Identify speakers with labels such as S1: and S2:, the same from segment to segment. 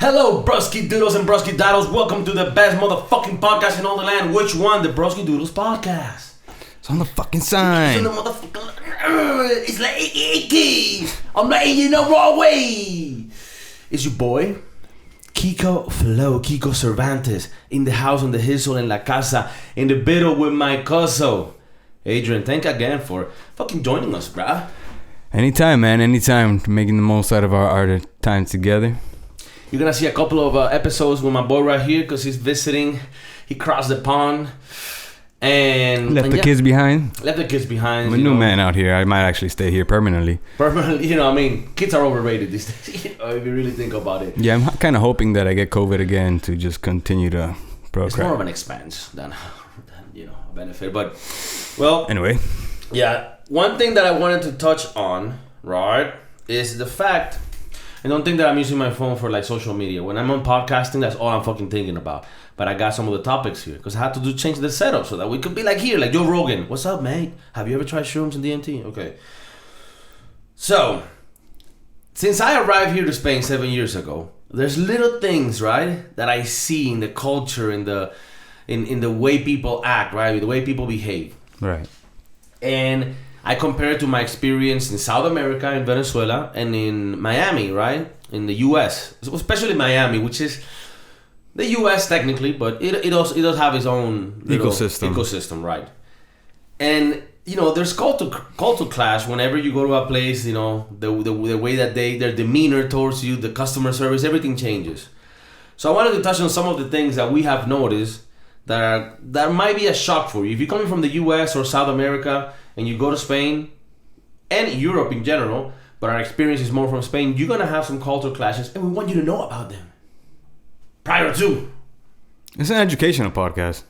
S1: Hello, Broskiedoodles and Broskiedoodles. Welcome to the best motherfucking podcast in all the land. Which one? The Broskiedoodles Podcast.
S2: It's on the fucking sign.
S1: It's on the motherfucking... It's like icky. I'm letting you know raw way. It's your boy, KIKO Flow, KIKO Cervantes, in the house, on the hizzle, in la casa, in the middle with my cousin, Adrian. Thank you again for fucking joining us, bruh.
S2: Anytime, man. Anytime. Making the most out of our time together.
S1: You're gonna see a couple of episodes with my boy right here because he's visiting. He crossed the pond and
S2: Left the kids behind.
S1: Left the kids behind.
S2: I'm a new man out here. I might actually stay here permanently.
S1: Permanently, I mean, kids are overrated these days. If you really think about it.
S2: Yeah, I'm kind of hoping that I get COVID again to just continue to procreate.
S1: It's more of an expense than a benefit. But well,
S2: anyway,
S1: yeah. One thing that I wanted to touch on, right, is the fact. I don't think that I'm using my phone for like social media. When I'm on podcasting, that's all I'm fucking thinking about. But I got some of the topics here because I had to change the setup so that we could be like here, like Joe Rogan. What's up, mate? Have you ever tried shrooms and DMT? Okay. So, since I arrived here to Spain 7 years ago, there's little things, right, that I see in the culture, in the way people act, right, the way people behave.
S2: Right.
S1: And I compare it to my experience in South America, in Venezuela, and in Miami, right? In the U.S., especially Miami, which is the U.S. technically, but it does have its own ecosystem, right? And there's culture clash whenever you go to a place. The way that their demeanor towards you, the customer service, everything changes. So I wanted to touch on some of the things that we have noticed that might be a shock for you if you're coming from the U.S. or South America. And you go to Spain and Europe in general, but our experience is more from Spain, you're going to have some cultural clashes, and we want you to know about them. Prior to.
S2: It's an educational podcast.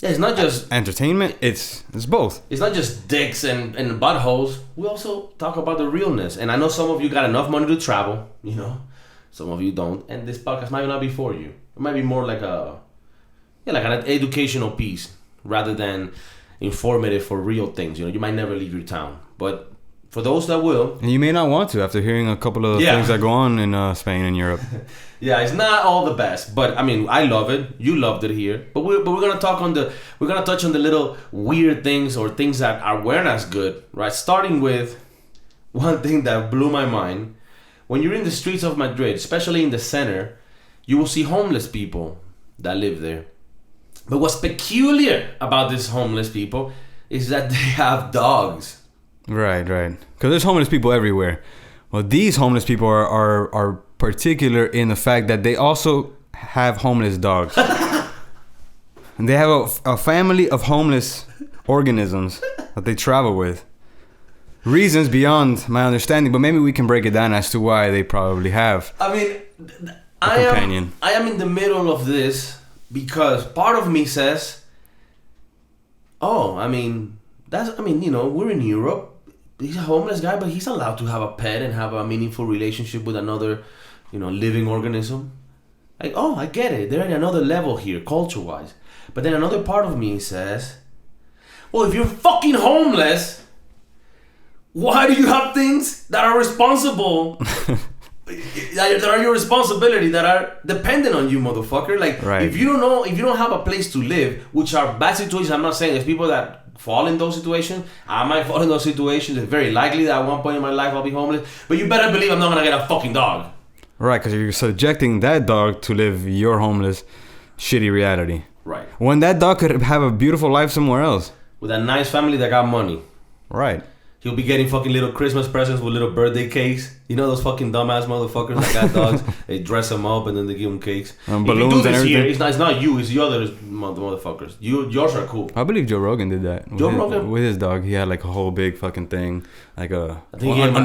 S1: Yeah, it's not just...
S2: entertainment, it's both.
S1: It's not just dicks and buttholes. We also talk about the realness. And I know some of you got enough money to travel, Some of you don't. And this podcast might not be for you. It might be more like an educational piece rather than... informative for real things. You might never leave your town, but for those that will,
S2: and you may not want to after hearing a couple of things that go on in Spain and Europe.
S1: Yeah, it's not all the best, but I mean, I love it. You loved it here, but we're gonna touch on the little weird things or things that weren't as good, right? Starting with one thing that blew my mind: when you're in the streets of Madrid, especially in the center, you will see homeless people that live there. But what's peculiar about these homeless people is that they have dogs.
S2: Right. Because there's homeless people everywhere. Well, these homeless people are particular in the fact that they also have homeless dogs. And they have a family of homeless organisms that they travel with. Reasons beyond my understanding, but maybe we can break it down as to why they probably have a companion.
S1: I am in the middle of this. Because part of me says, we're in Europe. He's a homeless guy, but he's allowed to have a pet and have a meaningful relationship with another, living organism. Like, I get it. They're at another level here, culture-wise. But then another part of me says, well, if you're fucking homeless, why do you have things that are responsible? That are your responsibility, that are dependent on you, motherfucker. Like,
S2: right.
S1: if you don't have a place to live, which are bad situations. I'm not saying there's people that fall in those situations. I might fall in those situations. It's very likely that at one point in my life I'll be homeless. But you better believe I'm not gonna get a fucking dog.
S2: Right, because you're subjecting that dog to live your homeless, shitty reality.
S1: Right.
S2: When that dog could have a beautiful life somewhere else.
S1: With a nice family that got money.
S2: Right.
S1: He'll be getting fucking little Christmas presents with little birthday cakes. You know those fucking dumbass motherfuckers that got dogs? They dress them up and then they give them cakes.
S2: Balloons and everything.
S1: It's not you, it's the other motherfuckers. Yours are cool.
S2: I believe Joe Rogan did that. With his dog, he had like a whole big fucking thing. Like an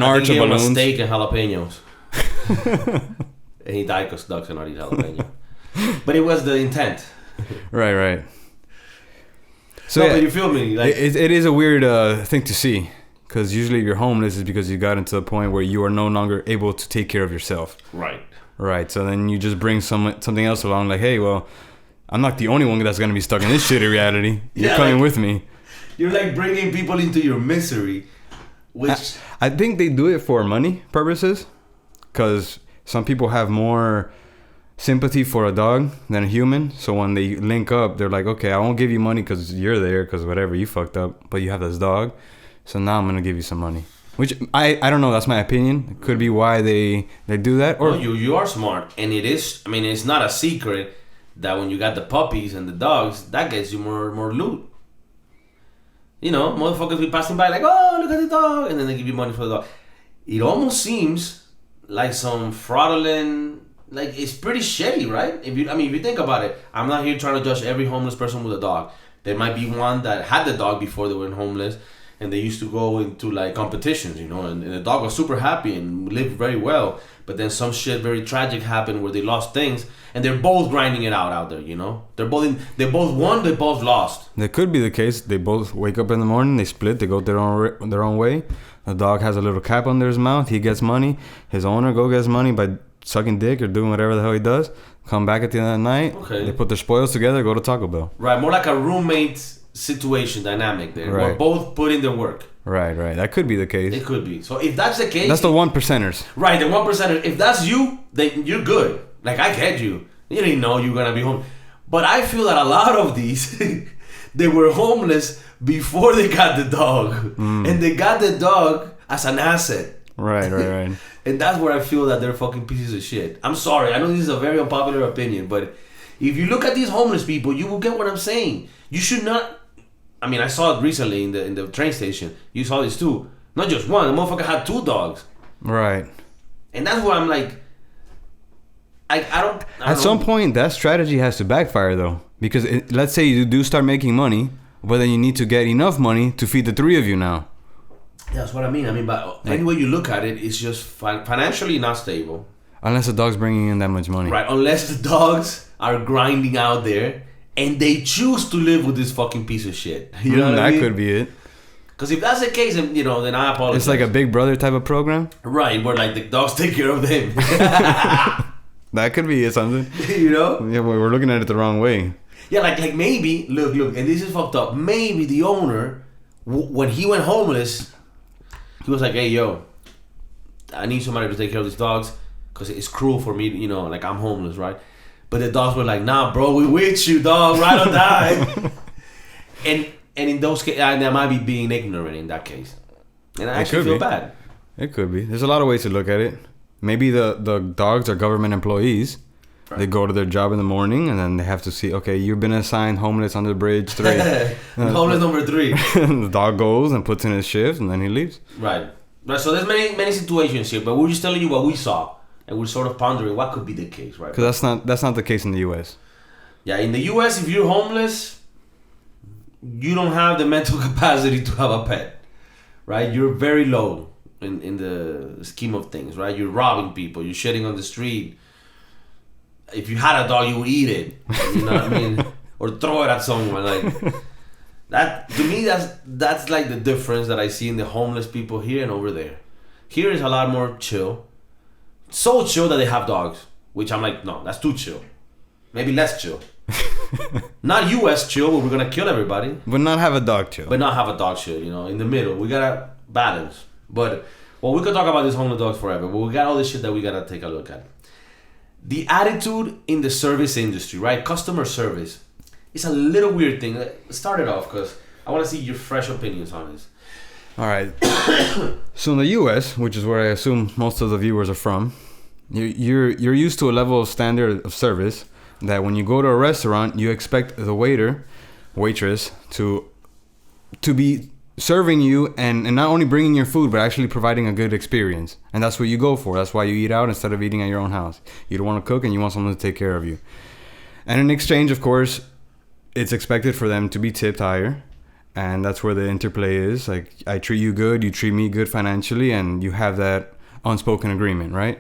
S2: arch of balloons.
S1: A steak and jalapenos. And he died because dogs cannot eat jalapeno. But it was the intent.
S2: Right.
S1: So no, but you feel me? Like,
S2: it is a weird thing to see. Because usually you're homeless is because you got into a point where you are no longer able to take care of yourself. Right. So then you just bring something else along. Like, hey, well, I'm not the only one that's going to be stuck in this shitty reality. You're coming with me.
S1: You're like bringing people into your misery. Which
S2: I think they do it for money purposes. Because some people have more sympathy for a dog than a human. So when they link up, they're like, okay, I won't give you money because you're there, because whatever, you fucked up, but you have this dog, so now I'm gonna give you some money. Which I don't know, that's my opinion. It could be why they do that. Or
S1: no, you are smart, and it is. I mean, it's not a secret that when you got the puppies and the dogs, that gets you more loot. You know, motherfuckers be passing by like, oh, look at the dog, and then they give you money for the dog. It almost seems like some fraudulent. Like, it's pretty shady, right? If you think about it, I'm not here trying to judge every homeless person with a dog. There might be one that had the dog before they went homeless, and they used to go into like competitions, you know, and the dog was super happy and lived very well. But then some shit very tragic happened where they lost things, and they're both grinding it out there, you know. They both won, they both lost.
S2: That could be the case. They both wake up in the morning, they split, they go their own way. The dog has a little cap under his mouth. He gets money. His owner gets money by sucking dick or doing whatever the hell he does. Come back at the end of the night. Okay. They put their spoils together, go to Taco Bell.
S1: Right, more like a roommate situation dynamic there. Right. We're both putting their work.
S2: Right. That could be the case.
S1: It could be. So if that's the case...
S2: That's the 1%ers.
S1: Right, the 1%ers. If that's you, then you're good. Like, I get you. You didn't know you were going to be home. But I feel that a lot of these, they were homeless before they got the dog. And they got the dog as an asset.
S2: Right.
S1: And that's where I feel that they're fucking pieces of shit. I'm sorry. I know this is a very unpopular opinion, but if you look at these homeless people, you will get what I'm saying. You should not... I mean, I saw it recently in the train station. You saw this too. Not just one. The motherfucker had 2 dogs.
S2: Right.
S1: And that's where I'm like... I don't
S2: At some point, that strategy has to backfire, though. Because let's say you do start making money, but then you need to get enough money to feed the 3 of you now.
S1: That's what I mean. But any way you look at it, it's just financially not stable.
S2: Unless the dog's bringing in that much money.
S1: Right. Unless the dogs are grinding out there and they choose to live with this fucking piece of shit. You know what I mean?
S2: That could be it.
S1: Because if that's the case, then I apologize.
S2: It's like a Big Brother type of program?
S1: Right. Where like the dogs take care of them.
S2: That could be it, something.
S1: You know?
S2: Yeah, we're looking at it the wrong way.
S1: Yeah, like maybe, look, and this is fucked up. Maybe the owner, when he went homeless... He was like, hey, yo, I need somebody to take care of these dogs because it's cruel for me, like I'm homeless, right? But the dogs were like, nah, bro, we with you, dog, ride or die. and in those cases, I might be being ignorant in that case. And I actually feel bad.
S2: It could be. There's a lot of ways to look at it. Maybe the dogs are government employees. Right. They go to their job in the morning and then they have to see, okay, you've been assigned homeless on the bridge 3.
S1: Homeless number 3.
S2: The dog goes and puts in his shift and then he leaves.
S1: Right. So there's many situations here, but we're just telling you what we saw. And we're sort of pondering what could be the case, right?
S2: Because that's not the case in the U.S.
S1: Yeah, in the U.S., if you're homeless, you don't have the mental capacity to have a pet, right? You're very low in the scheme of things, right? You're robbing people. You're shitting on the street. If you had a dog, you would eat it. You know what I mean? Or throw it at someone. Like that. To me, that's like the difference that I see in the homeless people here and over there. Here is a lot more chill. So chill that they have dogs, which I'm like, no, that's too chill. Maybe less chill. Not U.S. chill, where we're gonna kill everybody.
S2: But not have a dog chill.
S1: In the middle. We gotta balance. But we could talk about these homeless dogs forever. But we got all this shit that we gotta take a look at. The attitude in the service industry, right? Customer service. It's a little weird thing. Let's start it off because I want to see your fresh opinions on this.
S2: All right. So in the U.S., which is where I assume most of the viewers are from, you're used to a level of standard of service that when you go to a restaurant, you expect the waitress to be serving you and not only bringing your food, but actually providing a good experience. And that's what you go for. That's why you eat out instead of eating at your own house. You don't want to cook and you want someone to take care of you. And in exchange, of course, it's expected for them to be tipped higher. And that's where the interplay is. Like, I treat you good, you treat me good financially, and you have that unspoken agreement, right?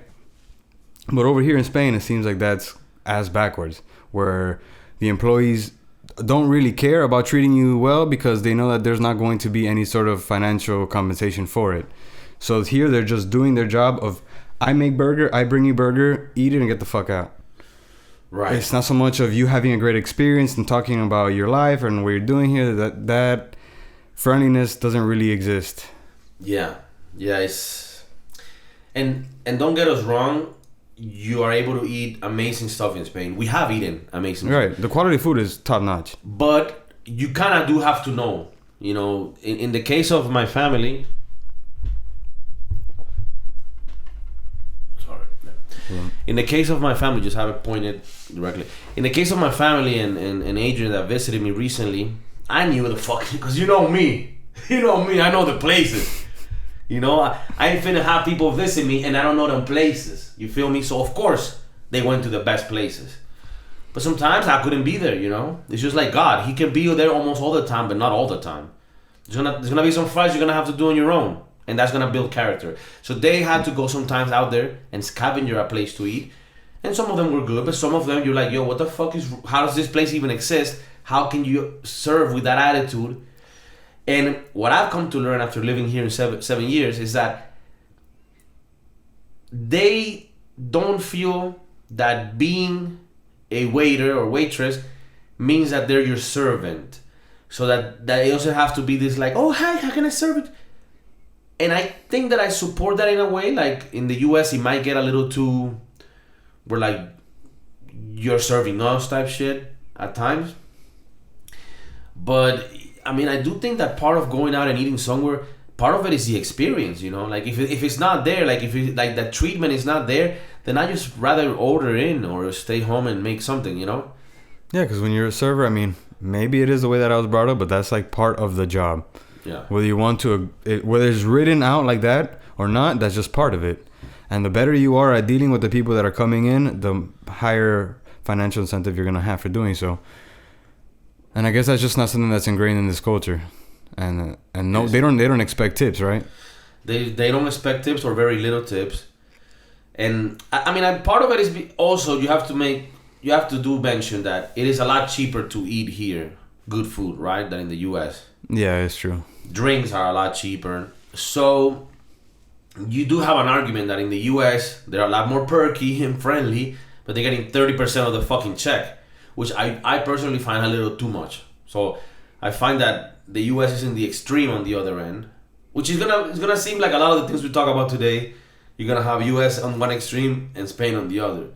S2: But over here in Spain, it seems like that's ass backwards, where the employees don't really care about treating you well because they know that there's not going to be any sort of financial compensation for it. So here they're just doing their job of, I make burger, I bring you burger, eat it and get the fuck out. Right. It's not so much of you having a great experience and talking about your life and what you're doing here. That friendliness doesn't really exist.
S1: Yeah. It's and don't get us wrong. you are able to eat amazing stuff in Spain. We have eaten amazing food.
S2: Right. The quality of food is top notch.
S1: But you kind of do have to know, you know, in the case of my family. Sorry. In the case of my family, just have it pointed directly. In the case of my family and Adrian that visited me recently, I knew the fuck, because you know me. You know me, I know the places. You know, I ain't finna have people visit me and I don't know them places. You feel me? So of course they went to the best places. But sometimes I couldn't be there, you know? It's just like God. He can be there almost all the time, but not all the time. There's gonna be some fights you're gonna have to do on your own. And that's gonna build character. So they had to go sometimes out there and scavenger a place to eat. And some of them were good, but some of them you're like, yo, what the fuck how does this place even exist? How can you serve with that attitude? And what I've come to learn after living here in seven years is that they don't feel that being a waiter or waitress means that they're your servant. So that they also have to be this like, oh, hi, how can I serve it? And I think that I support that in a way. Like in the US, it might get a little too, we're like, you're serving us type shit at times. But I mean, I do think that part of going out and eating somewhere, part of it is the experience, you know? Like, if it's not there, like, if it, like that treatment is not there, then I just rather order in or stay home and make something, you know?
S2: Yeah, because when you're a server, I mean, maybe it is the way that I was brought up, but that's, like, part of the job.
S1: Yeah.
S2: Whether you want to, whether it's written out like that or not, that's just part of it. And the better you are at dealing with the people that are coming in, the higher financial incentive you're going to have for doing so. And I guess that's just not something that's ingrained in this culture, and no, they don't expect tips, right?
S1: They don't expect tips or very little tips, and I mean, part of it is also you have to do mention that it is a lot cheaper to eat here, good food, right, than in the U.S.
S2: Yeah, it's true.
S1: Drinks are a lot cheaper, so you do have an argument that in the U.S. they're a lot more perky and friendly, but they're getting 30% of the fucking check. Which I personally find a little too much. So I find that the US is in the extreme on the other end, which is it's gonna seem like a lot of the things we talk about today. You're gonna have US on one extreme and Spain on the other.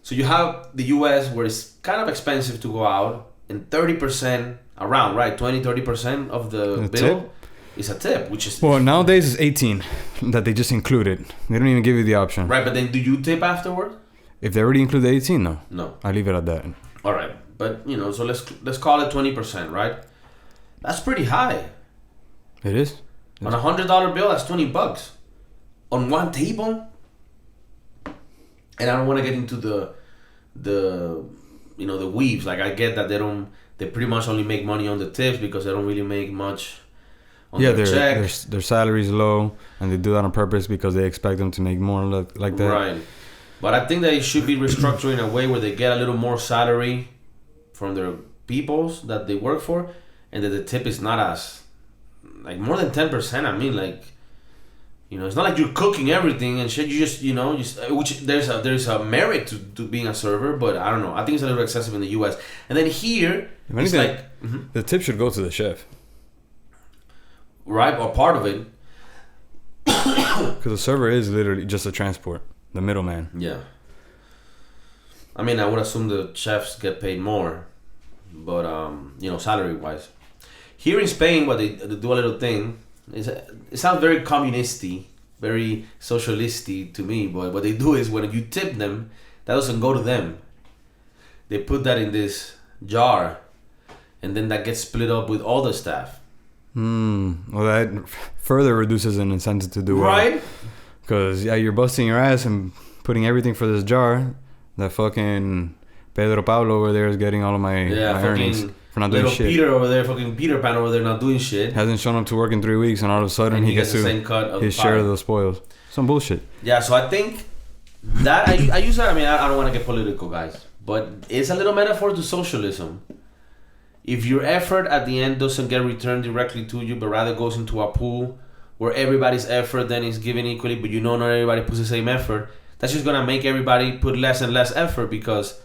S1: So you have the US where it's kind of expensive to go out, and 30% around, right? 20-30% of the bill
S2: tip?
S1: Is a tip, which is
S2: nowadays it's 18 that they just included. They don't even give you the option.
S1: Right, but then do you tip afterward?
S2: If they already include the 18, no.
S1: No.
S2: I leave it at that.
S1: All right, but you know, so let's call it 20%, right? That's pretty high.
S2: It is.
S1: On $100 bill, that's $20 on one table. And I don't want to get into the you know, the weaves. Like, I get that they pretty much only make money on the tips because they don't really make much on their check.
S2: Their salary's low, and they do that on purpose because they expect them to make more like that.
S1: Right. But I think that it should be restructured in a way where they get a little more salary from their peoples that they work for, and that the tip is not as, like, more than 10%. I mean, like, you know, it's not like you're cooking everything and shit. You just, you know, which there's a merit to being a server, but I don't know. I think it's a little excessive in the U.S. And then here, it's like
S2: the tip should go to the chef,
S1: right, or part of it,
S2: because the server is literally just a transport. The middleman.
S1: Yeah. I mean, I would assume the chefs get paid more, but you know, salary wise. Here in Spain, what they do a little thing is, it sounds very communisty, very socialisty to me. But what they do is when you tip them, that doesn't go to them. They put that in this jar, and then that gets split up with all the staff.
S2: Well, that further reduces an incentive to do
S1: right.
S2: Because, yeah, you're busting your ass and putting everything for this jar. That fucking Pedro Pablo over there is getting all of my earnings for not doing shit.
S1: Peter over there, fucking Peter Pan over there not doing shit.
S2: Hasn't shown up to work in 3 weeks, and all of a sudden he gets
S1: the same cut of
S2: his share of the spoils. Some bullshit.
S1: Yeah, so I think that, I use that, I mean, I don't want to get political, guys. But it's a little metaphor to socialism. If your effort at the end doesn't get returned directly to you, but rather goes into a pool where everybody's effort then is given equally, but you know not everybody puts the same effort, that's just going to make everybody put less and less effort, because...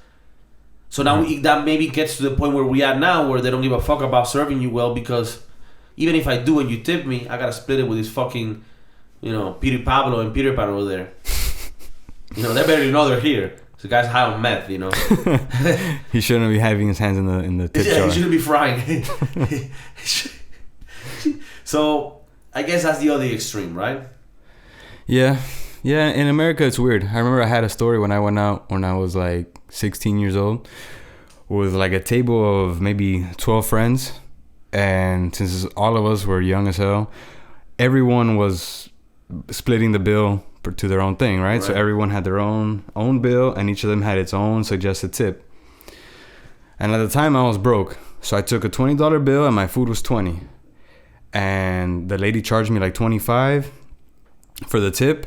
S1: So now that maybe gets to the point where we are now, where they don't give a fuck about serving you well, because even if I do and you tip me, I got to split it with this fucking, you know, Peter Pablo and Peter Pan over there. You know, they barely know they're here. So the guy's high on meth, you know.
S2: He shouldn't be having his hands in the tip jar.
S1: He shouldn't be frying. So I guess that's the other extreme, right?
S2: Yeah. In America, it's weird. I remember I had a story when I went out when I was like 16 years old with like a table of maybe 12 friends. And since all of us were young as hell, everyone was splitting the bill to their own thing, right? So everyone had their own bill, and each of them had its own suggested tip. And at the time, I was broke. So I took a $20 bill, and my food was $20. And the lady charged me like $25 for the tip.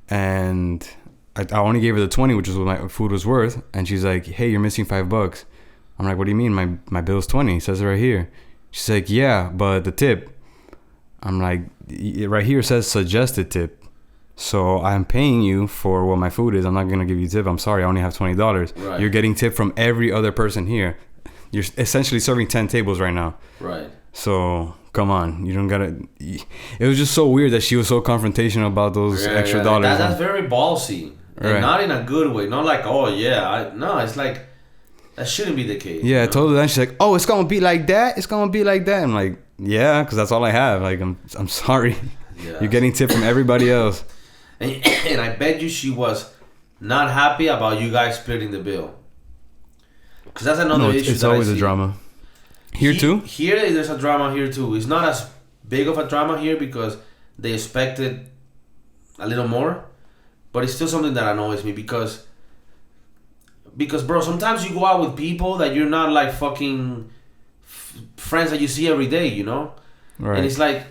S2: And I only gave her the $20, which is what my food was worth. And she's like, hey, you're missing $5. I'm like, what do you mean? My bill's $20. It says it right here. She's like, yeah, but the tip. I'm like, right here it says suggested tip. So I'm paying you for what my food is. I'm not going to give you tip. I'm sorry. I only have $20.
S1: Right.
S2: You're getting tip from every other person here. You're essentially serving 10 tables right now.
S1: Right.
S2: So come on. You don't got to. It was just so weird that she was so confrontational about those extra dollars.
S1: That's very ballsy.
S2: Right.
S1: And not in a good way. Not like, oh, yeah. No, it's like, that shouldn't be the case.
S2: Yeah, I told her that. She's like, oh, it's going to be like that? It's going to be like that? I'm like, yeah, because that's all I have. Like, I'm sorry. Yeah. You're getting tip from everybody else.
S1: And I bet you she was not happy about you guys splitting the bill. Because that's another issue.
S2: It's always a drama. Here too?
S1: Here, there's a drama here too. It's not as big of a drama here because they expected a little more. But it's still something that annoys me because bro, sometimes you go out with people that you're not like fucking friends that you see every day, you know?
S2: Right.
S1: And it's like,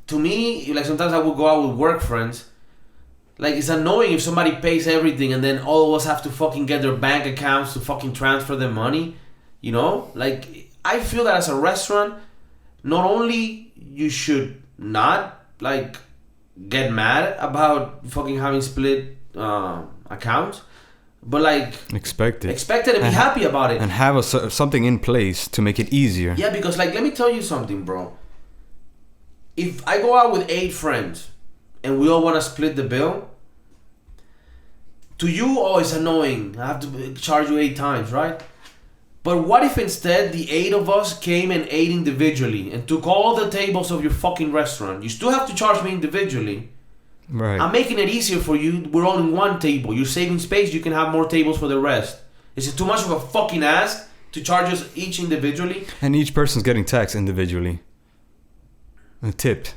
S1: to me, like sometimes I will go out with work friends. Like, it's annoying if somebody pays everything and then all of us have to fucking get their bank accounts to fucking transfer their money, you know? Like, I feel that as a restaurant, not only you should not, like, get mad about fucking having split accounts, but like expect it and be happy about it
S2: and have something in place to make it easier.
S1: Yeah, because like, let me tell you something, bro. If I go out with 8 friends and we all want to split the bill, to you, oh, it's annoying. I have to charge you 8 times, right? But what if instead the 8 of us came and ate individually and took all the tables of your fucking restaurant? You still have to charge me individually.
S2: Right.
S1: I'm making it easier for you. We're all in one table. You're saving space. You can have more tables for the rest. Is it too much of a fucking ask to charge us each individually?
S2: And each person's getting taxed individually. The tip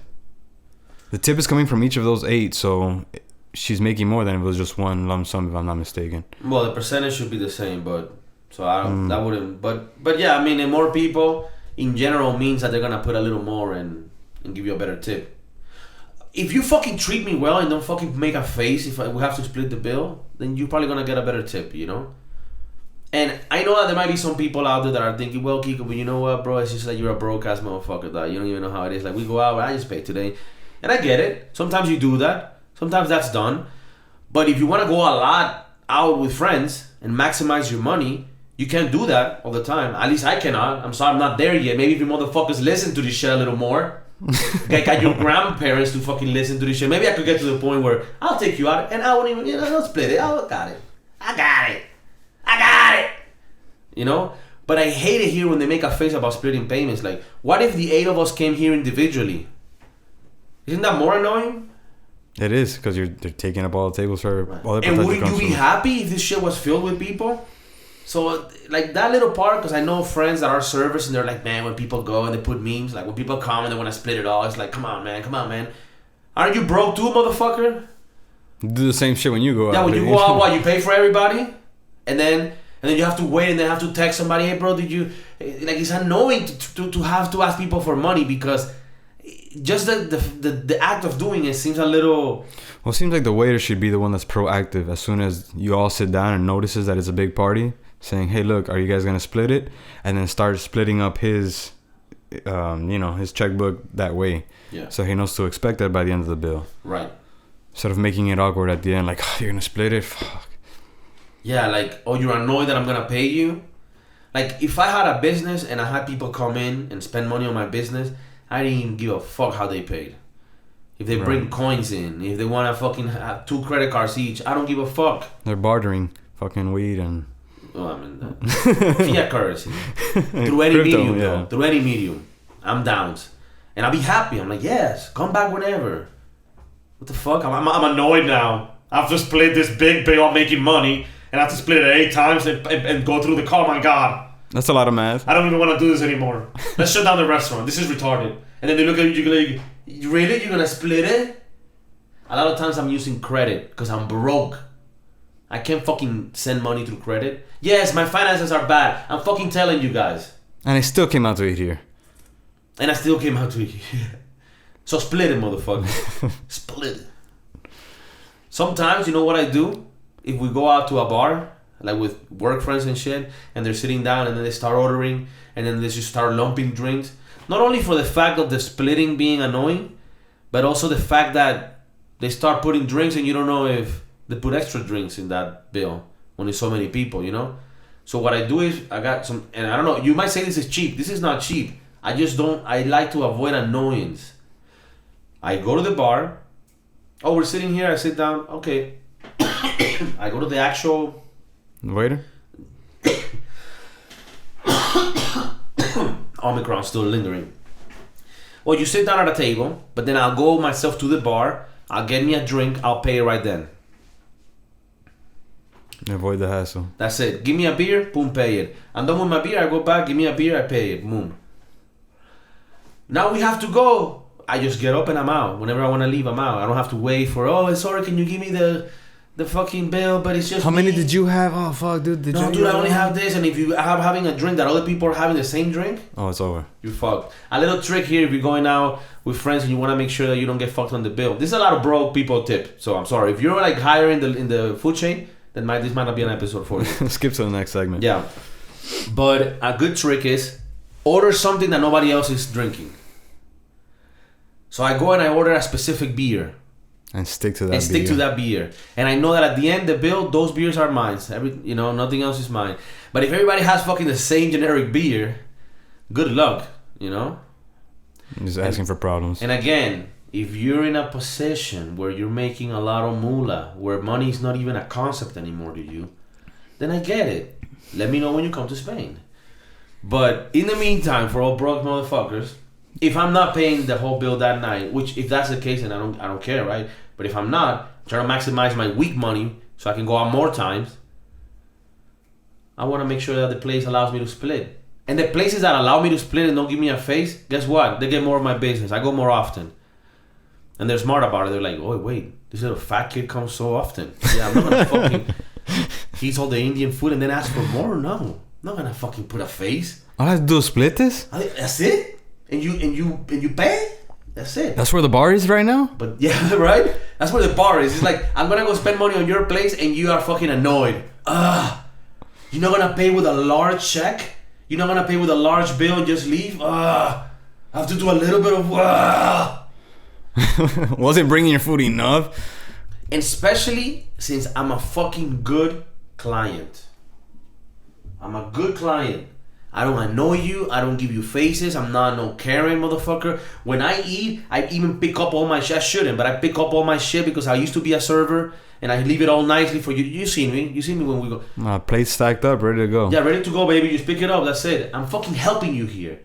S2: is coming from each of those 8, so she's making more than if it was just one lump sum, if I'm not mistaken.
S1: Well, the percentage should be the same, but so I don't. That wouldn't. But yeah, I mean, and more people in general means that they're gonna put a little more and give you a better tip. If you fucking treat me well and don't fucking make a face if we have to split the bill, then you're probably gonna get a better tip, you know? And I know that there might be some people out there that are thinking, well, Kiko, but you know what, bro? It's just like you're a broke-ass motherfucker, that you don't even know how it is. Like, we go out, I just pay today. And I get it. Sometimes you do that. Sometimes that's done. But if you want to go a lot out with friends and maximize your money, you can't do that all the time. At least I cannot. I'm sorry, I'm not there yet. Maybe if you motherfuckers listen to this shit a little more. Got your grandparents to fucking listen to this shit. Maybe I could get to the point where I'll take you out and I won't even, I'll split it. I got it. You know? But I hate it here when they make a face about splitting payments. Like, what if the 8 of us came here individually? Isn't that more annoying?
S2: It is, because they're taking up all the tables for other people.
S1: And would you be happy if this shit was filled with people? So, like, that little part, because I know friends that are servers and they're like, man, when people go and they put memes, like, when people come and they want to split it all, it's like, come on, man. Aren't you broke too, motherfucker?
S2: Do the same shit when you go out.
S1: Yeah, when you go out, what, you pay for everybody? And then you have to wait and then have to text somebody, hey, bro, did you... Like, it's annoying to have to ask people for money because just the act of doing it seems a little...
S2: Well, it seems like the waiter should be the one that's proactive as soon as you all sit down and notices that it's a big party. Saying, hey, look, are you guys going to split it? And then start splitting up his, his checkbook that way.
S1: Yeah.
S2: So he knows to expect that by the end of the bill.
S1: Right.
S2: Instead of making it awkward at the end, like, oh, you're going to split it? Fuck.
S1: Yeah, like, oh, you're annoyed that I'm going to pay you? Like, if I had a business and I had people come in and spend money on my business, I didn't even give a fuck how they paid. If they bring coins in, if they want to fucking have 2 credit cards each, I don't give a fuck.
S2: They're bartering fucking weed and...
S1: Well, I mean, fiat currency. Through any
S2: Crypto,
S1: medium,
S2: yeah.
S1: though. Through any medium. I'm down. And I'll be happy. I'm like, yes, come back whenever. What the fuck? I'm annoyed now. I have to split this big bill. I'm making money. And I have to split it 8 times and go through the car. Oh my God.
S2: That's a lot of math.
S1: I don't even want to do this anymore. Let's shut down the restaurant. This is retarded. And then they look at you, you're like, really? You're going to split it? A lot of times I'm using credit because I'm broke. I can't fucking send money through credit. Yes, my finances are bad. I'm fucking telling you guys.
S2: And I still came out to eat here.
S1: And I still came out to eat. So split it, motherfucker. Split it. Sometimes, you know what I do? If we go out to a bar, like with work friends and shit, and they're sitting down and then they start ordering, and then they just start lumping drinks. Not only for the fact of the splitting being annoying, but also the fact that they start putting drinks and you don't know if they put extra drinks in that bill when there's so many people, you know? So what I do is, I got some, and I don't know, you might say this is cheap. This is not cheap. I like to avoid annoyance. I go to the bar. Oh, we're sitting here. I sit down. Okay. I go to the actual...
S2: Waiter?
S1: Omicron still lingering. Well, you sit down at a table, but then I'll go myself to the bar. I'll get me a drink. I'll pay it right then.
S2: Avoid the hassle.
S1: That's it. Give me a beer, boom, pay it. I'm done with my beer, I go back, give me a beer, I pay it, boom. Now we have to go. I just get up and I'm out. Whenever I want to leave, I'm out. I don't have to wait for, oh, sorry, can you give me the fucking bill? But it's just
S2: How many
S1: me.
S2: did you have? Oh, fuck, dude. Did
S1: No,
S2: you
S1: dude, I only have this. And if you are having a drink that other people are having the same drink,
S2: Oh, it's over.
S1: you're fucked. A little trick here, if you're going out with friends and you want to make sure that you don't get fucked on the bill. This is a lot of broke people tip. So I'm sorry. If you're like higher in the food chain, then this might not be an episode for you.
S2: Skip to the next segment.
S1: Yeah. But a good trick is order something that nobody else is drinking. So I go and I order a specific beer.
S2: And stick to that
S1: And stick to that beer. And I know that at the end, the bill, those beers are mine. Nothing else is mine. But if everybody has fucking the same generic beer, good luck, you know?
S2: Just asking for problems.
S1: And again, if you're in a position where you're making a lot of moolah, where money is not even a concept anymore to you, then I get it. Let me know when you come to Spain. But in the meantime, for all broke motherfuckers, if I'm not paying the whole bill that night, which if that's the case, then I don't care, right? But if I'm not, trying to maximize my week money so I can go out more times, I want to make sure that the place allows me to split. And the places that allow me to split and don't give me a face, guess what? They get more of my business. I go more often. And they're smart about it. They're like, oh, wait, this little fat kid comes so often. Yeah, I'm not going to fucking eat all the Indian food and then ask for more. No, I'm not going to fucking put a face.
S2: All I have to do is split this?
S1: That's it? And you pay? That's it.
S2: That's where the bar is right now?
S1: But yeah, right? That's where the bar is. It's like, I'm going to go spend money on your place and you are fucking annoyed. You're not going to pay with a large check? You're not going to pay with a large bill and just leave? I have to do a little bit of...
S2: Wasn't bringing your food enough?
S1: And especially since I'm a fucking good client. I'm a good client. I don't annoy you. I don't give you faces. I'm not no Karen motherfucker. When I eat, I even pick up all my shit. I shouldn't, but I pick up all my shit because I used to be a server and I leave it all nicely for you. You see me. You see me when we go.
S2: My plate stacked up, ready to go.
S1: Yeah, ready to go, baby. Just pick it up. That's it. I'm fucking helping you here.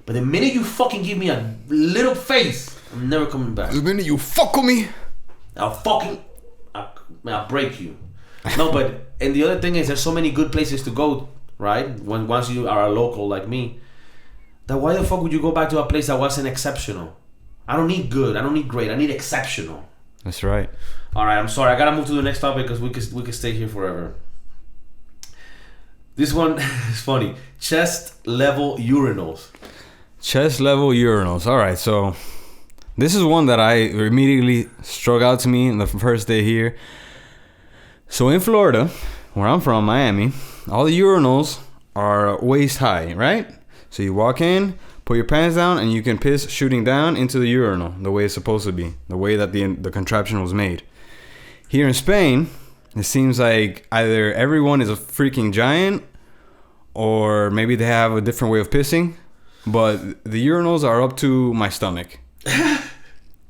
S1: But the minute you fucking give me a little face, I'm never coming back.
S2: The minute you fuck with me,
S1: I'll break you. No, but, and the other thing is there's so many good places to go, right? Once you are a local like me, that why the fuck would you go back to a place that wasn't exceptional? I don't need good. I don't need great. I need exceptional.
S2: That's right.
S1: All right, I'm sorry. I gotta move to the next topic because we could stay here forever. This one is funny. Chest level urinals.
S2: Chest level urinals. All right, so this is one that I immediately struck out to me in the first day here. So in Florida, where I'm from, Miami, all the urinals are waist high, right? So you walk in, put your pants down, and you can piss shooting down into the urinal the way it's supposed to be, the way that the contraption was made. Here in Spain, it seems like either everyone is a freaking giant or maybe they have a different way of pissing, but the urinals are up to my stomach.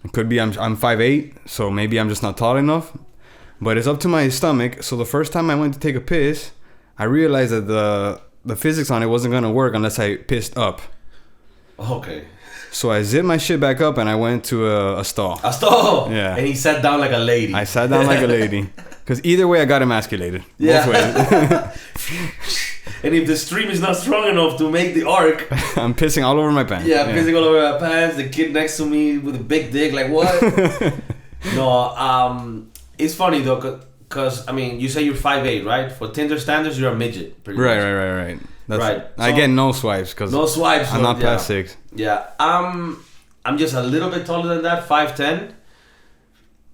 S2: It could be I'm 5'8", so maybe I'm just not tall enough. But it's up to my stomach. So the first time I went to take a piss, I realized that the physics on it wasn't gonna work unless I pissed up.
S1: Okay.
S2: So I zipped my shit back up and I went to a stall.
S1: A stall?
S2: Yeah.
S1: And he sat down like a lady.
S2: I sat down like a lady. Because either way, I got emasculated.
S1: Yeah.
S2: Both ways.
S1: And if the stream is not strong enough to make the arc...
S2: I'm pissing all over my pants.
S1: Yeah, I'm pissing all over my pants. The kid next to me with a big dick, like, what? No, it's funny, though, because, I mean, you say you're 5'8", right? For Tinder standards, you're a midget. Pretty much.
S2: Right. That's,
S1: right.
S2: I get no swipes because
S1: no swipes.
S2: I'm not past 6.
S1: Yeah. I'm just a little bit taller than that, 5'10".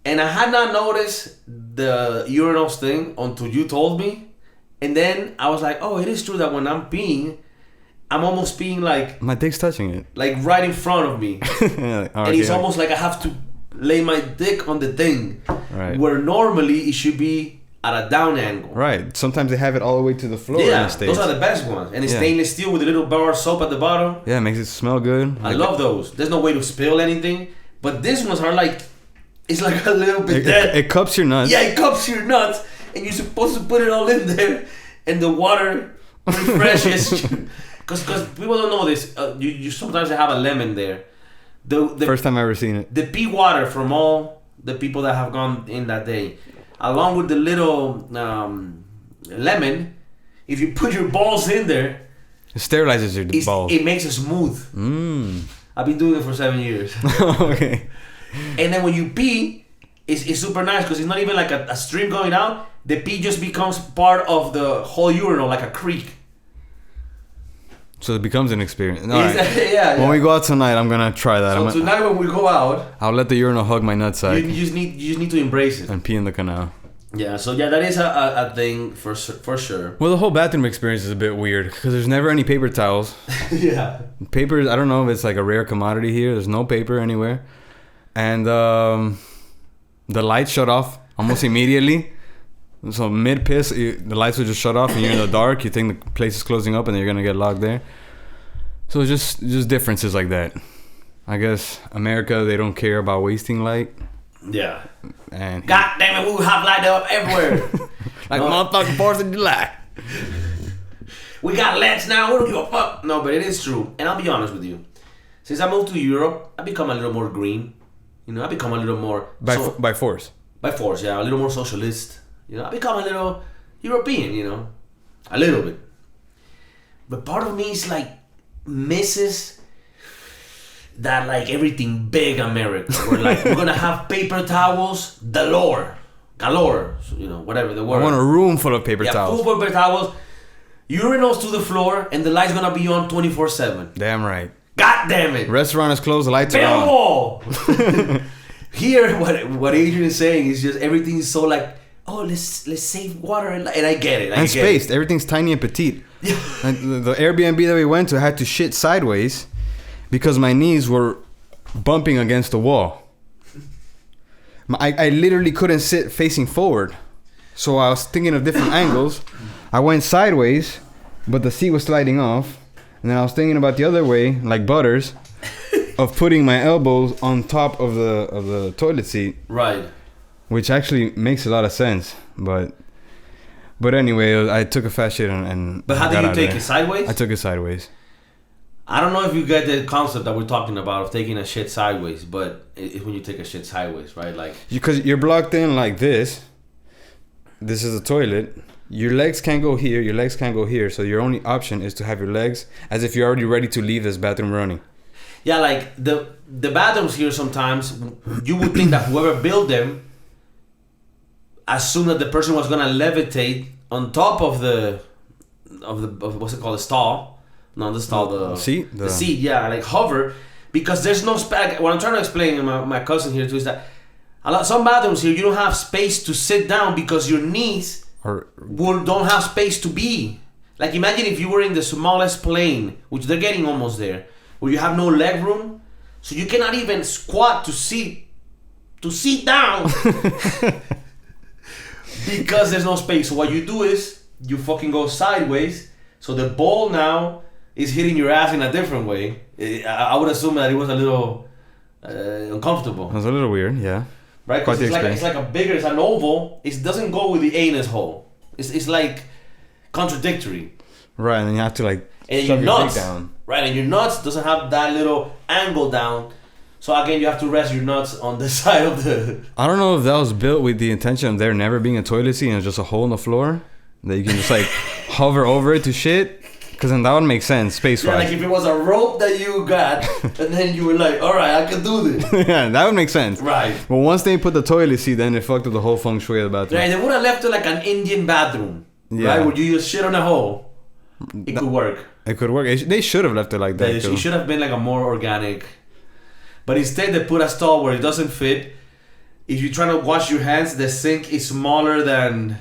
S1: And I had not noticed the urinals thing until you told me. And then I was like, oh, it is true that when I'm peeing, I'm almost peeing like...
S2: My dick's touching it.
S1: Like right in front of me. And it's almost like I have to lay my dick on the thing.
S2: Right.
S1: Where normally it should be at a down angle.
S2: Right. Sometimes they have it all the way to the floor.
S1: Yeah, those are the best ones. And it's stainless steel with a little bar soap at the bottom.
S2: Yeah, it makes it smell good.
S1: I love those. There's no way to spill anything. But these ones are like... It's like a little bit dead.
S2: It cups your nuts.
S1: Yeah, it cups your nuts. And you're supposed to put it all in there. And the water refreshes. Because people don't know this. You sometimes have a lemon there. The
S2: First time I've ever seen it.
S1: The pea water from all the people that have gone in that day. Along with the little lemon. If you put your balls in there.
S2: It sterilizes your balls.
S1: It makes it smooth. I've been doing it for 7 years.
S2: Okay.
S1: And then when you pee, it's super nice because it's not even like a stream going out. The pee just becomes part of the whole urinal, like a creek.
S2: So it becomes an experience.
S1: Right. Yeah.
S2: When we go out tonight, I'm gonna try that.
S1: So tonight when we go out,
S2: I'll let the urinal hug my nutsack.
S1: You just need to embrace it
S2: and pee in the canal.
S1: Yeah. So yeah, that is a thing for sure.
S2: Well, the whole bathroom experience is a bit weird because there's never any paper towels.
S1: Yeah.
S2: Paper, I don't know if it's like a rare commodity here. There's no paper anywhere. And the lights shut off almost immediately. So mid piss, the lights will just shut off and you're in the dark. You think the place is closing up and then you're gonna get locked there. So just differences like that. I guess America, they don't care about wasting light.
S1: Yeah.
S2: And
S1: God damn it, we have light up everywhere.
S2: Like motherfucking 4th of July.
S1: We got LEDs now. We don't give a fuck. No, but it is true. And I'll be honest with you. Since I moved to Europe, I become a little more green. You know, I become a little more...
S2: By force?
S1: By force, yeah. A little more socialist. You know, I become a little European, you know. A little bit. But part of me is like, misses that like everything big America. We're like, we're gonna have paper towels galore. So, you know, whatever the word.
S2: I want a room full of paper towels.
S1: Full paper towels. Urinals to the floor, and the light's gonna be on 24/7.
S2: Damn right.
S1: God damn it.
S2: Restaurant is closed, the lights are on.
S1: Wall. Here, what Adrian is saying is just everything is so like, oh, let's save water and I get it.
S2: And spaced. Everything's tiny and petite.
S1: Yeah.
S2: And the Airbnb that we went to had to shit sideways because my knees were bumping against the wall. I literally couldn't sit facing forward. So I was thinking of different angles. I went sideways, but the seat was sliding off. And then I was thinking about the other way, like Butters, of putting my elbows on top of the toilet seat.
S1: Right.
S2: Which actually makes a lot of sense. But anyway, I took a fat shit and
S1: But how did you take it? Sideways?
S2: I took it sideways.
S1: I don't know if you get the concept that we're talking about of taking a shit sideways, but it's when you take a shit sideways, right? Like
S2: because you're blocked in like this. This is a toilet. Your legs can't go here. Your legs can't go here. So your only option is to have your legs as if you're already ready to leave this bathroom running. Yeah,
S1: like the bathrooms here sometimes you would think that whoever built them assumed that the person was gonna levitate on top of the what's it called, the stall. No, the stall, the
S2: seat.
S1: The seat, yeah, like hover, because there's no space. What I'm trying to explain to my cousin here too is that some bathrooms here you don't have space to sit down because your knees don't have space to be. Like imagine if you were in the smallest plane, which they're getting almost there, where you have no leg room, so you cannot even squat to sit down because there's no space. So what you do is you fucking go sideways, so the ball now is hitting your ass in a different way. I would assume that it was a little uncomfortable.
S2: That's a little weird, yeah.
S1: Right? Because it's like it's an oval. It doesn't go with the anus hole. It's like contradictory.
S2: Right, and then you have to like
S1: and
S2: shove
S1: your
S2: your
S1: nuts
S2: dick down.
S1: Right, and your nuts doesn't have that little angle down. So again, you have to rest your nuts on the side of the...
S2: I don't know if that was built with the intention of there never being a toilet seat and it's just a hole in the floor that you can just like hover over it to shit. Because then that would make sense space-wise.
S1: Yeah, like if it was a rope that you got and then you were like, all right, I can do this.
S2: Yeah, that would make sense.
S1: Right.
S2: But once they put the toilet seat, then it fucked up the whole feng shui of the bathroom.
S1: Right, they would have left it like an Indian bathroom.
S2: Yeah.
S1: Right, where you just shit on a hole. It could work.
S2: It could work. They should have left it like that.
S1: It should have been like a more organic... But instead, they put a stall where it doesn't fit. If you're trying to wash your hands, the sink is smaller than...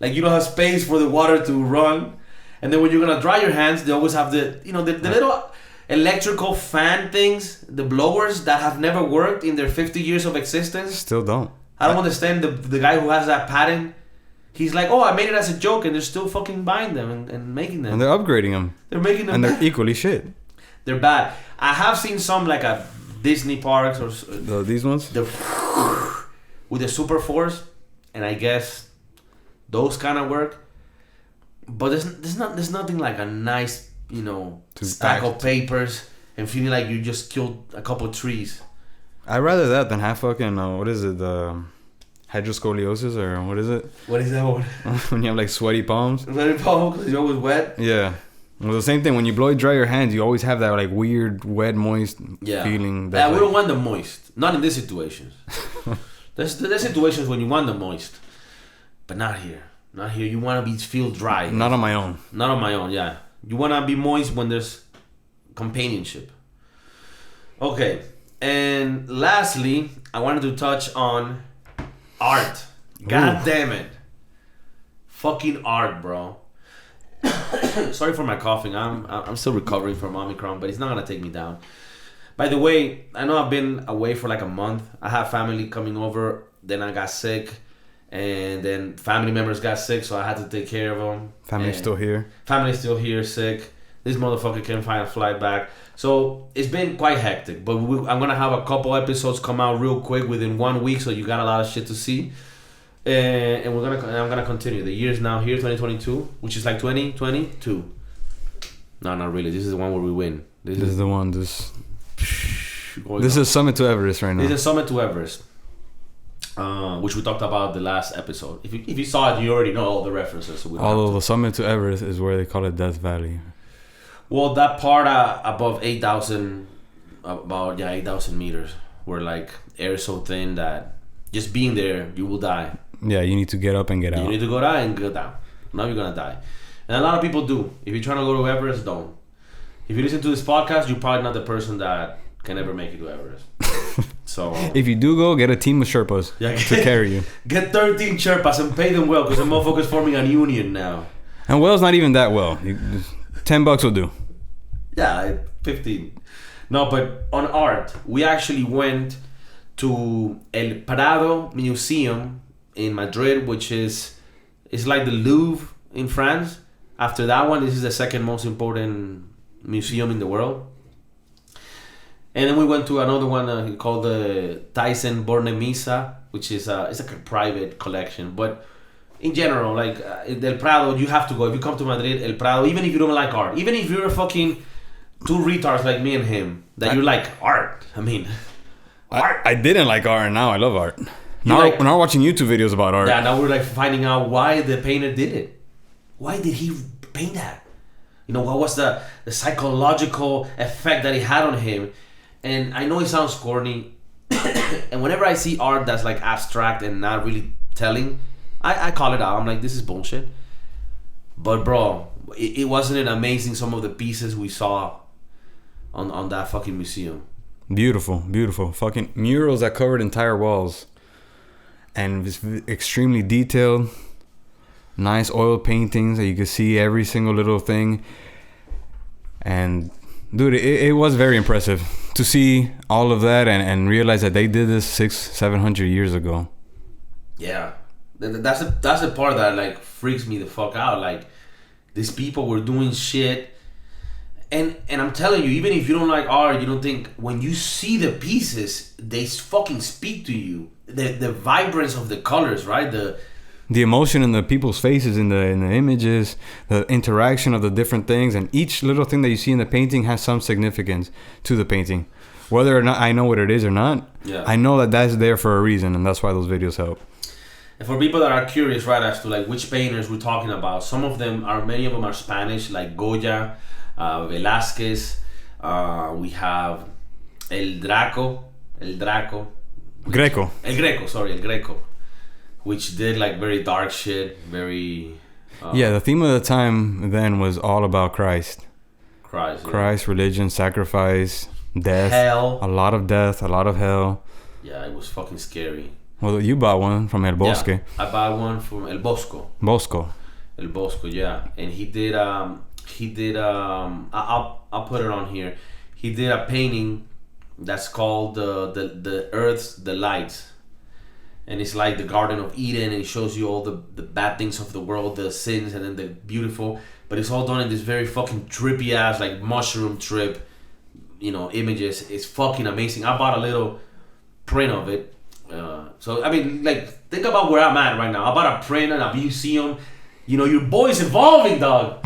S1: Like, you don't have space for the water to run. And then when you're going to dry your hands, they always have the... You know, the little electrical fan things, the blowers that have never worked in their 50 years of existence.
S2: Still don't.
S1: I don't understand the guy who has that patent. He's like, oh, I made it as a joke, and they're still fucking buying them and making them.
S2: And they're upgrading them.
S1: They're making them
S2: and
S1: bad.
S2: They're equally shit.
S1: They're bad. I have seen some, like, at Disney parks or
S2: these ones
S1: with the super force, and I guess those kind of work. But there's nothing like a nice, you know, stack of papers and feeling like you just killed a couple of trees.
S2: I'd rather that than have fucking what is it, hydroscoliosis, or what is it?
S1: What is that one?
S2: When you have like sweaty palms.
S1: Sweaty palms because you're always wet.
S2: Yeah. Well, the same thing. When you blow dry your hands, you always have that like weird, wet, moist feeling.
S1: Yeah, we don't want them moist. Not in these situations. There's situations when you want them moist, but not here. Not here. You want to feel dry.
S2: Not on my own.
S1: Not on my own. Yeah. You want to be moist when there's companionship. Okay, and lastly, I wanted to touch on art. God damn it. Fucking art, bro. Sorry for my coughing. I'm still recovering from Omicron, but it's not gonna take me down. By the way, I know I've been away for like a month. I have family coming over. Then I got sick, and then family members got sick, so I had to take care of them.
S2: Family's still here.
S1: Family's still here, sick. This motherfucker can't find a flight back. So it's been quite hectic. But I'm gonna have a couple episodes come out real quick within 1 week, so you got a lot of shit to see. And I'm gonna continue. The year's now here, 2022, which is like 2022. No, not really. This is the one where we win.
S2: This is the one. This is Summit to Everest right now.
S1: This is Summit to Everest, which we talked about the last episode. If you saw it, you already know all the references. So
S2: although the Summit to Everest is where they call it Death Valley.
S1: Well, that part above 8,000, about 8,000 meters, where like air is so thin that just being there, you will die.
S2: Yeah, you need to get up and get out.
S1: You need to go down and go down. Now you're gonna die, and a lot of people do. If you're trying to go to Everest, don't. If you listen to this podcast, you're probably not the person that can ever make it to Everest. So
S2: if you do go, get a team of Sherpas to carry you.
S1: Get 13 Sherpas and pay them well, because the motherfucker's forming a union now.
S2: And well's not even that well. $10 will do.
S1: Yeah, 15. No, but on art, we actually went to El Prado Museum in Madrid, which is like the Louvre in France. After that one, this is the second most important museum in the world. And then we went to another one called the Thyssen-Bornemisza, which is it's like a private collection. But in general, like El Prado, you have to go. If you come to Madrid, El Prado, even if you don't like art, even if you're a fucking two retards like me and him, that you like art. I mean, art.
S2: I didn't like art, and now I love art. Now we're watching YouTube videos about art.
S1: Yeah, now we're like finding out why the painter did it. Why did he paint that? You know, what was the psychological effect that it had on him? And I know it sounds corny, and whenever I see art that's like abstract and not really telling, I call it out. I'm like, this is bullshit. But bro, it wasn't it amazing, some of the pieces we saw on that fucking museum. Beautiful
S2: fucking murals that covered entire walls, and it's extremely detailed. Nice oil paintings that you could see every single little thing. And dude, it was very impressive to see all of that and realize that they did this 600-700 years ago.
S1: Yeah, that's the part that like freaks me the fuck out. Like, these people were doing shit And I'm telling you, even if you don't like art, you don't think, when you see the pieces, they fucking speak to you. The vibrance of the colors, right?
S2: The emotion in the people's faces, in the images, the interaction of the different things, and each little thing that you see in the painting has some significance to the painting. Whether or not I know what it is or not, I know that that's there for a reason, and that's why those videos help.
S1: And for people that are curious, right, as to like which painters we're talking about, many of them are Spanish, like Goya, Velázquez. We have El Greco, which did like very dark shit, very.
S2: The theme of the time then was all about Christ, religion, sacrifice, death,
S1: hell,
S2: a lot of death, a lot of hell.
S1: Yeah, it was fucking scary.
S2: Well, you bought one from El Bosque.
S1: Yeah, I bought one from El Bosco. El Bosco, yeah, and he did. I'll put it on here. He did a painting that's called the Earth's Delights, and it's like the Garden of Eden, and it shows you all the bad things of the world, the sins, and then the beautiful. But it's all done in this very fucking trippy ass, like mushroom trip, images. It's fucking amazing. I bought a little print of it. So I mean, like, think about where I'm at right now. I bought a print and a museum. Your boy's evolving, dog.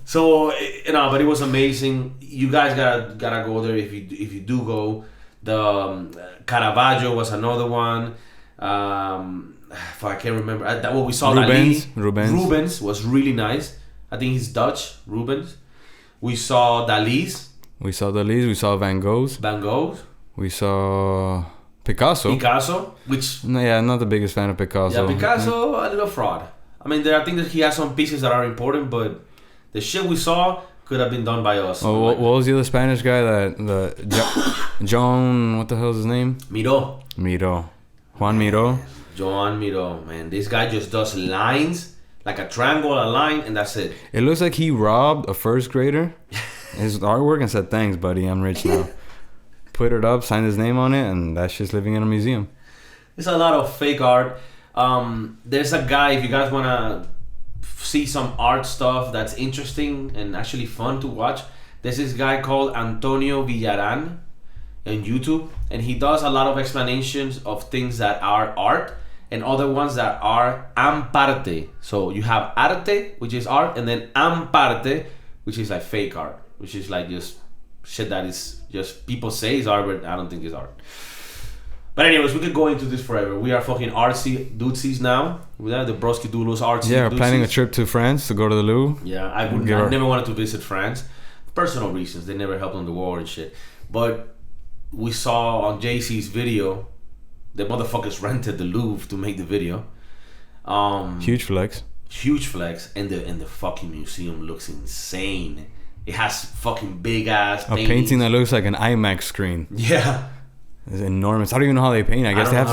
S1: So but it was amazing. You guys gotta go there if you do go. The Caravaggio was another one. I can't remember. What we saw. Rubens was really nice. I think he's Dutch. Rubens. We saw Dalí's.
S2: We saw Van Gogh's. We saw Picasso, which...
S1: No,
S2: yeah, I'm not the biggest fan of Picasso.
S1: Yeah, Picasso, a little fraud. I mean, I think that he has some pieces that are important, but the shit we saw could have been done by us.
S2: Oh, what was the other Spanish guy? John, what the hell is his name?
S1: Miró.
S2: Juan Miró.
S1: Joan Miró, man. This guy just does lines, like a triangle, a line, and that's it.
S2: It looks like he robbed a first grader, his artwork, and said, "Thanks, buddy, I'm rich now." Put it up, signed his name on it, and that's just living in a museum.
S1: There's a lot of fake art. There's a guy, if you guys want to see some art stuff that's interesting and actually fun to watch, there's this guy called Antonio Villarán on YouTube, and he does a lot of explanations of things that are art and other ones that are amparte. So you have arte, which is art, and then amparte, which is like fake art, which is like just shit that is just people say is art, but I don't think it's art. But anyways, we could go into this forever. We are fucking artsy dudesies now. We have the Broskiedoodles artsy.
S2: Yeah, we're planning a trip to France to go to the Louvre.
S1: Yeah, I never wanted to visit France. Personal reasons. They never helped on the war and shit. But we saw on JC's video, the motherfuckers rented the Louvre to make the video.
S2: Huge flex.
S1: And the fucking museum looks insane. It has fucking big ass
S2: paintings. A painting that looks like an IMAX screen.
S1: Yeah.
S2: It's enormous. I don't even know how they paint. I guess they have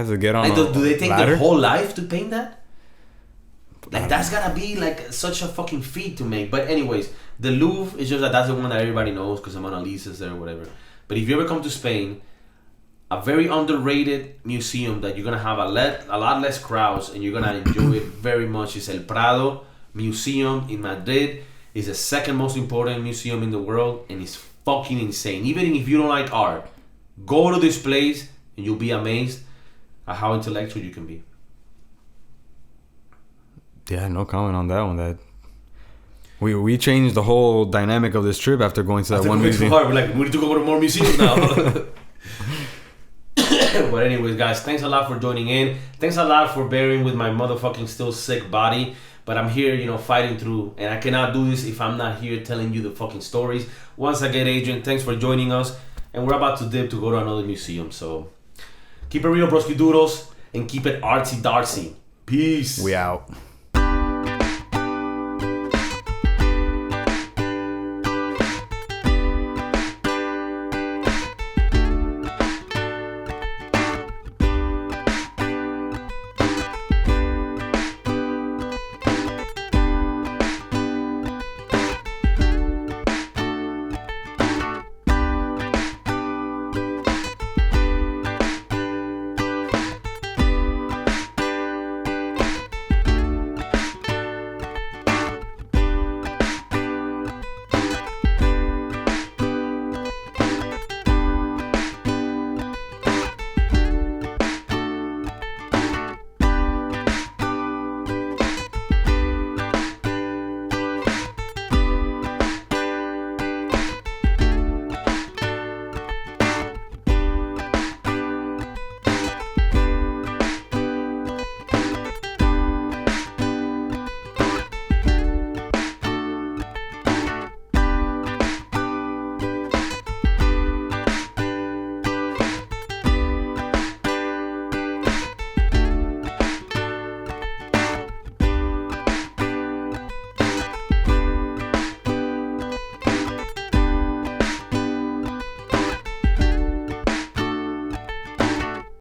S2: to get on.
S1: Like, do they take
S2: ladder?
S1: their whole life to paint that? Like, that's gotta be like such a fucking feat to make. But anyways, the Louvre is just that's the one that everybody knows because the Mona Lisa's there or whatever. But if you ever come to Spain, a very underrated museum that you're gonna have a lot less crowds and you're gonna enjoy it very much is El Prado Museum in Madrid. It's the second most important museum in the world, and it's fucking insane. Even if you don't like art, go to this place and you'll be amazed at how intellectual you can be.
S2: Yeah, no comment on that one. That we changed the whole dynamic of this trip after going to that one museum.
S1: We're like, we need to go to more museums now. But anyways, guys, thanks a lot for joining in. Thanks a lot for bearing with my motherfucking still sick body. But I'm here, fighting through. And I cannot do this if I'm not here telling you the fucking stories. Once again, Adrian, thanks for joining us. And we're about to dip to go to another museum. So keep it real, Broskiedoodles, and keep it artsy-dartsy. Peace.
S2: We out.